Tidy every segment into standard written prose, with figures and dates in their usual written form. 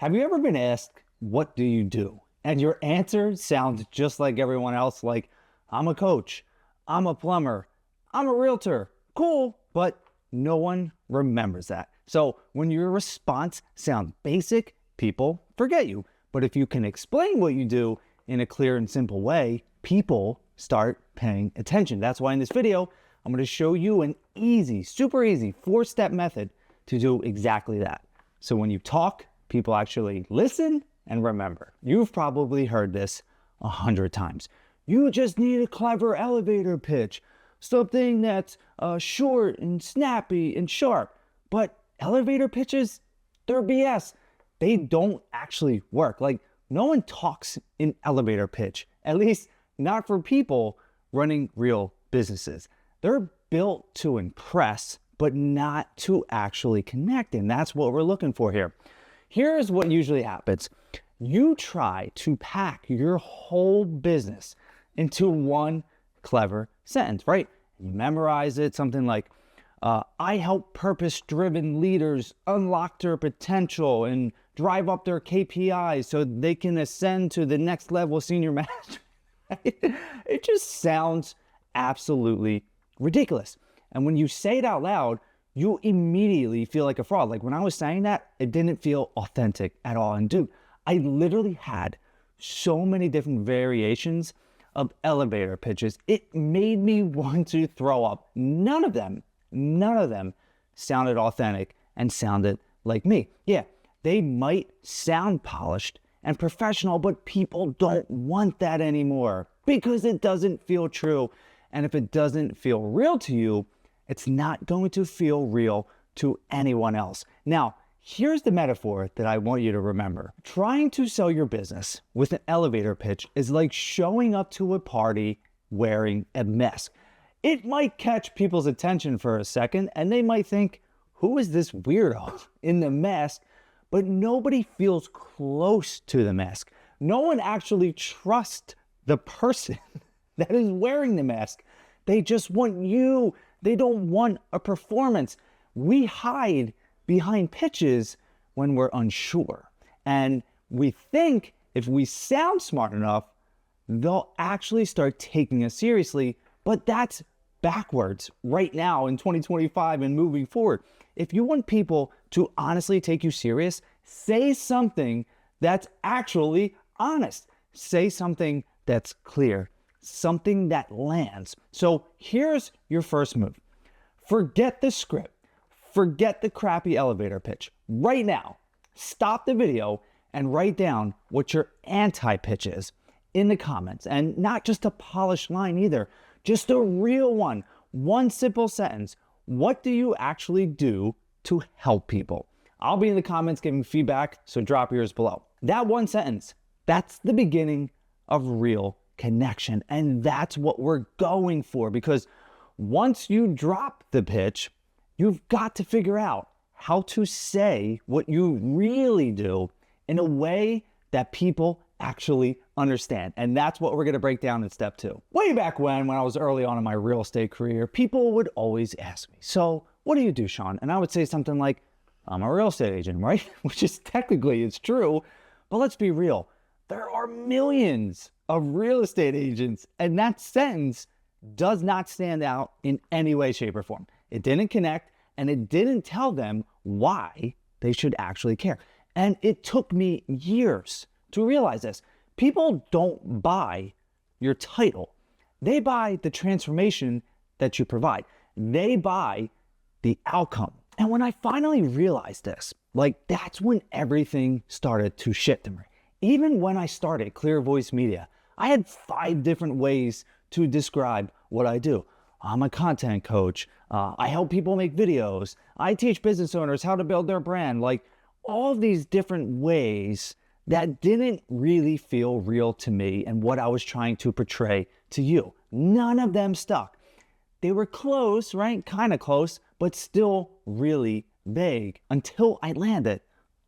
Have you ever been asked, what do you do? And your answer sounds just like everyone else, like, I'm a coach, I'm a plumber, I'm a realtor. Cool, but no one remembers that. So when your response sounds basic, people forget you. But if you can explain what you do in a clear and simple way, people start paying attention. That's why in this video, I'm going to show you an easy, super easy 4-step method to do exactly that. So when you talk, people actually listen and remember. You've probably heard this 100 times. You just need a clever elevator pitch, something that's short and snappy and sharp. But elevator pitches, they're BS. They don't actually work. Like, no one talks in elevator pitch, at least not for people running real businesses. They're built to impress, but not to actually connect. And that's what we're looking for here. Here's what usually happens. You try to pack your whole business into one clever sentence, right? You memorize it, something like, I help purpose-driven leaders unlock their potential and drive up their KPIs so they can ascend to the next level of senior management. It just sounds absolutely ridiculous. And when you say it out loud, you immediately feel like a fraud. Like when I was saying that, it didn't feel authentic at all. And dude, I literally had so many different variations of elevator pitches. It made me want to throw up. None of them sounded authentic and sounded like me. Yeah, they might sound polished and professional, but people don't want that anymore because it doesn't feel true. And if it doesn't feel real to you, it's not going to feel real to anyone else. Now, here's the metaphor that I want you to remember. Trying to sell your business with an elevator pitch is like showing up to a party wearing a mask. It might catch people's attention for a second and they might think, who is this weirdo in the mask? But nobody feels close to the mask. No one actually trusts the person that is wearing the mask. They just want you. They don't want a performance. We hide behind pitches when we're unsure. And we think if we sound smart enough, they'll actually start taking us seriously. But that's backwards right now in 2025 and moving forward. If you want people to honestly take you serious, say something that's actually honest. Say something that's clear, something that lands. So here's your first move. Forget the script. Forget the crappy elevator pitch. Right now, stop the video and write down what your anti-pitch is in the comments. And not just a polished line either, just a real one. One simple sentence. What do you actually do to help people? I'll be in the comments giving feedback, so drop yours below. That one sentence, that's the beginning of real connection. And that's what we're going for, because once you drop the pitch, you've got to figure out how to say what you really do in a way that people actually understand. And that's what we're going to break down in step 2. Way back when I was early on in my real estate career, people would always ask me, so what do you do, Sean? And I would say something like, I'm a real estate agent, right? Which is technically, it's true, but let's be real. There are millions of real estate agents, and that sentence does not stand out in any way, shape, or form. It didn't connect, and it didn't tell them why they should actually care. And it took me years to realize this. People don't buy your title. They buy the transformation that you provide. They buy the outcome. And when I finally realized this, that's when everything started to shift to me. Even when I started Clear Voice Media, I had 5 different ways to describe what I do. I'm a content coach. I help people make videos. I teach business owners how to build their brand. All these different ways that didn't really feel real to me and what I was trying to portray to you. None of them stuck. They were close, right? Kind of close, but still really vague until I landed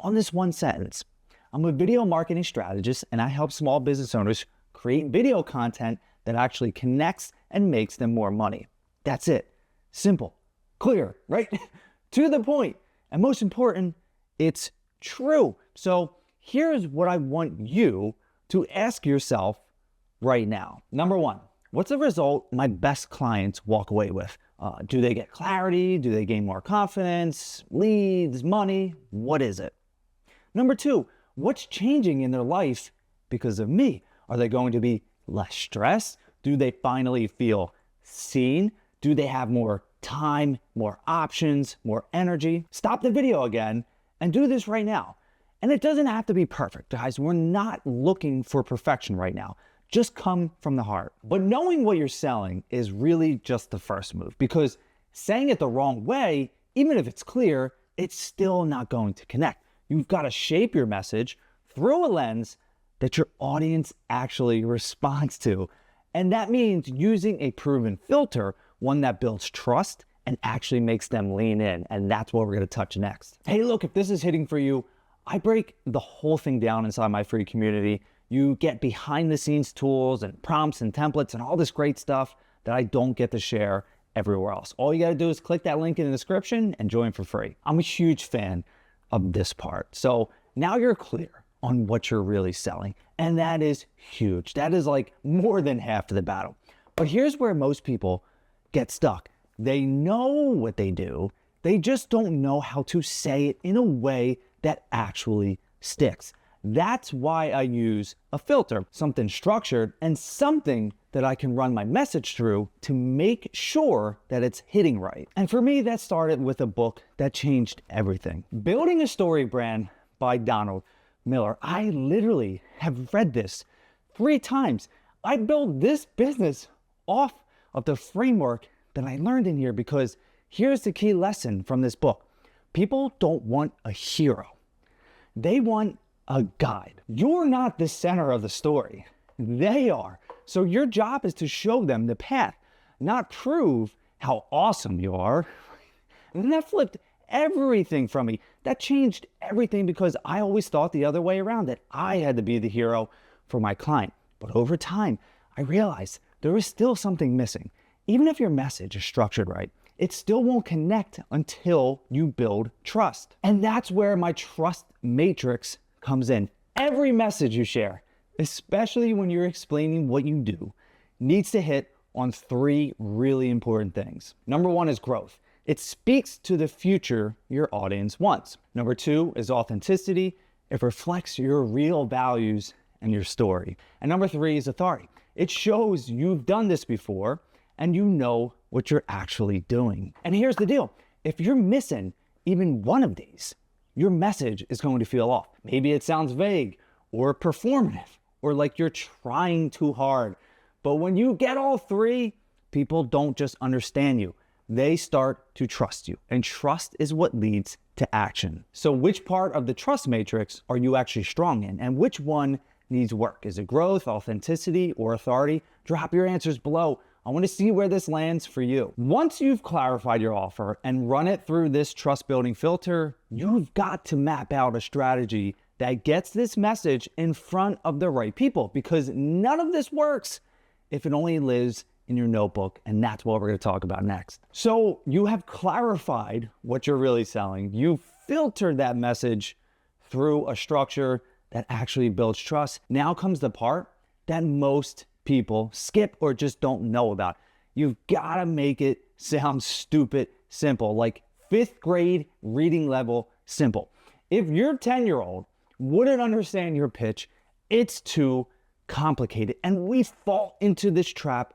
on this one sentence. I'm a video marketing strategist and I help small business owners create video content that actually connects and makes them more money. That's it. Simple, clear, right? To the point. And most important, it's true. So here's what I want you to ask yourself right now. Number one, what's the result my best clients walk away with? Do they get clarity? Do they gain more confidence, leads, money? What is it? Number two, what's changing in their life because of me? Are they going to be less stressed? Do they finally feel seen? Do they have more time, more options, more energy? Stop the video again and do this right now. And it doesn't have to be perfect, guys. We're not looking for perfection right now. Just come from the heart. But knowing what you're selling is really just the first move, because saying it the wrong way, even if it's clear, it's still not going to connect. You've got to shape your message through a lens that your audience actually responds to. And that means using a proven filter, one that builds trust and actually makes them lean in. And that's what we're going to touch next. Hey, look, if this is hitting for you, I break the whole thing down inside my free community. You get behind the scenes tools and prompts and templates and all this great stuff that I don't get to share everywhere else. All you got to do is click that link in the description and join for free. I'm a huge fan of this part. So now you're clear on what you're really selling. And that is huge. That is like more than half of the battle. But here's where most people get stuck. They know what they do. They just don't know how to say it in a way that actually sticks. That's why I use a filter, something structured and something that I can run my message through to make sure that it's hitting right. And for me, that started with a book that changed everything. Building a Story Brand by Donald Miller. I literally have read this 3 times. I built this business off of the framework that I learned in here, because here's the key lesson from this book. People don't want a hero. They want a guide. You're not the center of the story. They are. So your job is to show them the path, not prove how awesome you are. And that flipped everything from me. That changed everything, because I always thought the other way around, that I had to be the hero for my client. But over time, I realized there was still something missing. Even if your message is structured right, it still won't connect until you build trust. And that's where my trust matrix comes in. Every message you share, especially when you're explaining what you do, needs to hit on 3 really important things. Number 1 is growth. It speaks to the future your audience wants. Number 2 is authenticity. It reflects your real values and your story. And number 3 is authority. It shows you've done this before and you know what you're actually doing. And here's the deal. If you're missing even one of these, your message is going to feel off. Maybe it sounds vague or performative or like you're trying too hard. But when you get all 3, people don't just understand you. They start to trust you. And trust is what leads to action. So which part of the trust matrix are you actually strong in? And which one needs work? Is it growth, authenticity, or authority? Drop your answers below. I want to see where this lands for you. Once you've clarified your offer and run it through this trust building filter, you've got to map out a strategy that gets this message in front of the right people, because none of this works if it only lives in your notebook. And that's what we're going to talk about next. So you have clarified what you're really selling. You filtered that message through a structure that actually builds trust. Now comes the part that most people skip or just don't know about. You've got to make it sound stupid simple, like 5th grade reading level simple. If your 10-year-old wouldn't understand your pitch, it's too complicated. And we fall into this trap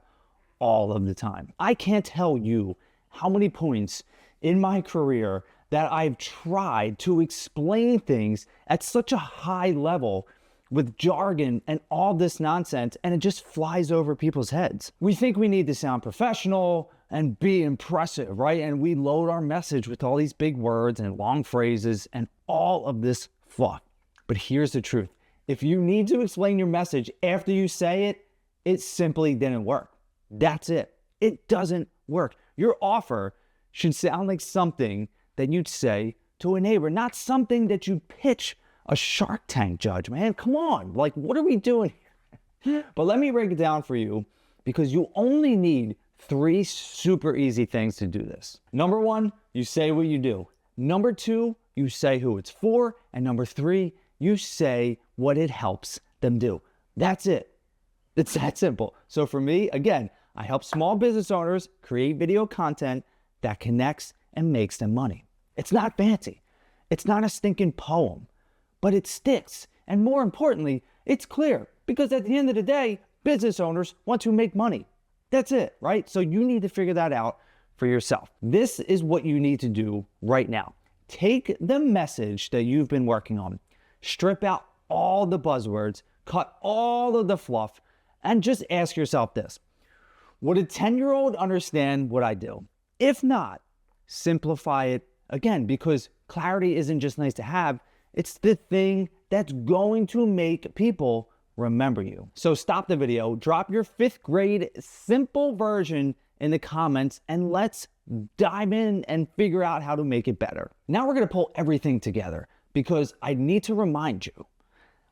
all of the time. I can't tell you how many points in my career that I've tried to explain things at such a high level with jargon and all this nonsense, and it just flies over people's heads. We think we need to sound professional and be impressive, right? And we load our message with all these big words and long phrases and all of this fluff. But here's the truth. If you need to explain your message after you say it, it simply didn't work. That's it. It doesn't work. Your offer should sound like something that you'd say to a neighbor, not something that you pitch a Shark Tank judge, man. Come on. Like, what are we doing here? But let me break it down for you, because you only need 3 super easy things to do this. Number 1, you say what you do. Number 2, you say who it's for. And number 3, You say what it helps them do. That's it. It's that simple. So for me, again, I help small business owners create video content that connects and makes them money. It's not fancy. It's not a stinking poem, but it sticks. And more importantly, it's clear, because at the end of the day, business owners want to make money. That's it, right? So you need to figure that out for yourself. This is what you need to do right now. Take the message that you've been working on, strip out all the buzzwords, cut all of the fluff, and just ask yourself this: would a 10-year-old understand what I do? If not, simplify it again, because clarity isn't just nice to have, it's the thing that's going to make people remember you. So stop the video, drop your 5th grade simple version in the comments, and let's dive in and figure out how to make it better. Now we're gonna pull everything together, because I need to remind you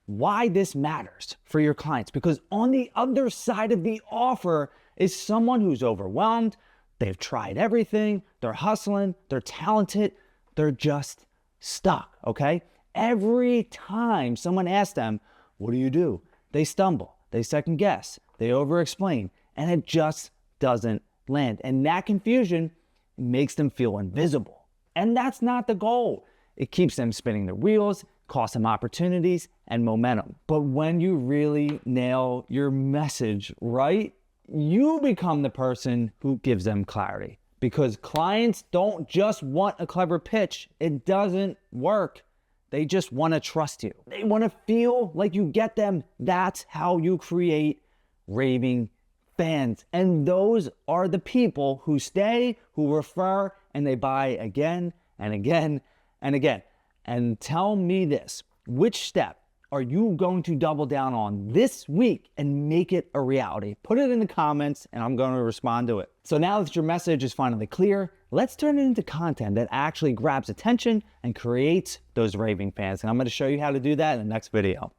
why this matters for your clients, because on the other side of the offer is someone who's overwhelmed. They've tried everything, they're hustling, they're talented, they're just stuck, okay? Every time someone asks them, what do? They stumble, they second guess, they over-explain, and it just doesn't land. And that confusion makes them feel invisible. And that's not the goal. It keeps them spinning their wheels, costs them opportunities and momentum. But when you really nail your message right, you become the person who gives them clarity. Because clients don't just want a clever pitch. It doesn't work. They just want to trust you. They want to feel like you get them. That's how you create raving fans. And those are the people who stay, who refer, and they buy again and again and again. And tell me this: which step are you going to double down on this week and make it a reality? Put it in the comments and I'm going to respond to it. So now that your message is finally clear, let's turn it into content that actually grabs attention and creates those raving fans. And I'm going to show you how to do that in the next video.